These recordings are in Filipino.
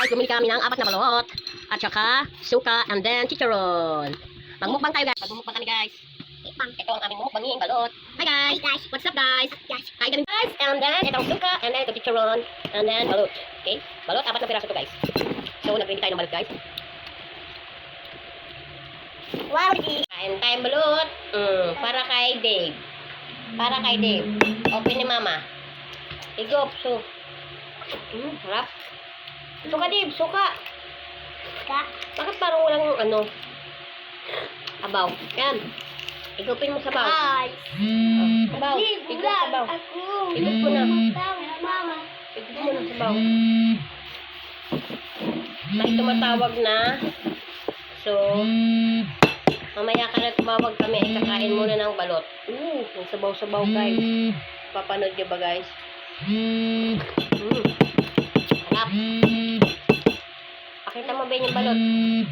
guys, bumili kami ng 4 na balot. At saka, suka, and then chicharon. Magmukbang tayo guys. Magmukbang kami guys. Ito ang aming mukbanging balot. Hi guys. What's up guys? Hi guys. And then, itong suka, and then itong chicharon, and then balot. Okay? Balot, 4 na piraso to guys. So, nag-ready tayo ng balot guys. Wow, kain tayong balot. Para kay Dave. Para kay Dave. Open ni mama. Igop, so. Harap. Suka, Dave, suka. Bakit parang walang ano? Abaw. Yan. Igupin mo sa baw. Sabaw. Igop sa baw. Igop mo na. Igop mo na sa baw. May tumatawag na. So, mamaya ka na tumawag kami. Kakain muna ng balot. Yung sabaw-sabaw guys. Papanood nyo ba guys? Harap. Pakita mo ba yung balot?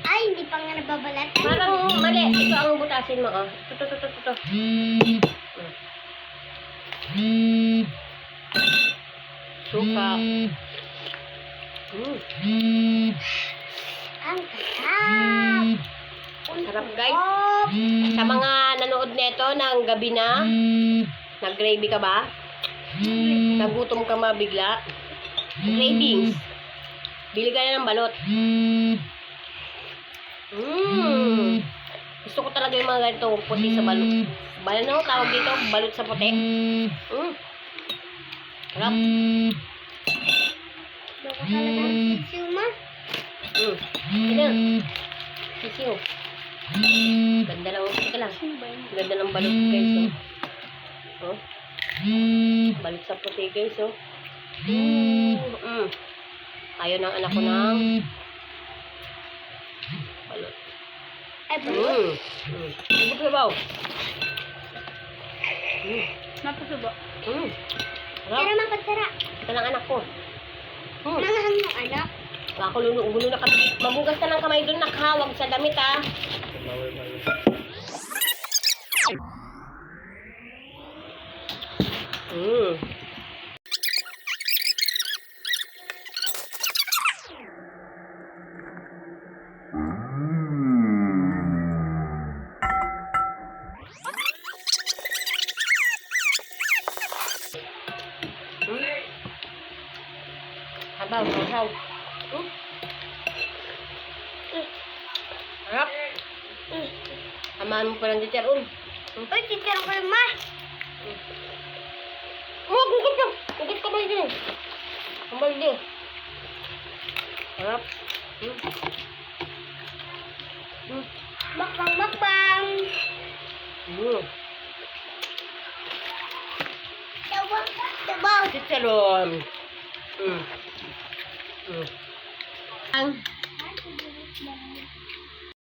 Ay, hindi pa nga nababalatan. Parang mali. Ito ang butasin mo. Oh. Ito. Suka. Ang sarap. Sarap guys. Sa mga nanood neto ng gabi na, nag-gravy ka ba? Nagutom ka mabigla? Cravings. Bili ka na ng balot. Gusto ko talaga yung mga ganito puti sa balot. Ano tawag dito? Balot sa puti. Sarap. Baka talaga sisiw ma. Ito. Sisiw. Ganda lang. Ito lang. Ganda ng balot guys. Oh. Balot sa puti guys. Oh. Ayaw ng anak ko ng balot. Ay, balot. Ibig sabaw. Mapasubo. Sarap. Pero mapagtara. Ito lang anak ko. Nangahan mo anak. Ako gulo na kami. Mabugas ka ng kamay doon, nakahawag sa damit ha. Habaw. Harap. Amaan mo pa lang dito. Uy, titira ko yung ma. Gugot ka. Gugot ka ba dito? Hambal dito. Harap. Makbang. Sabaw. Chicharon. Ang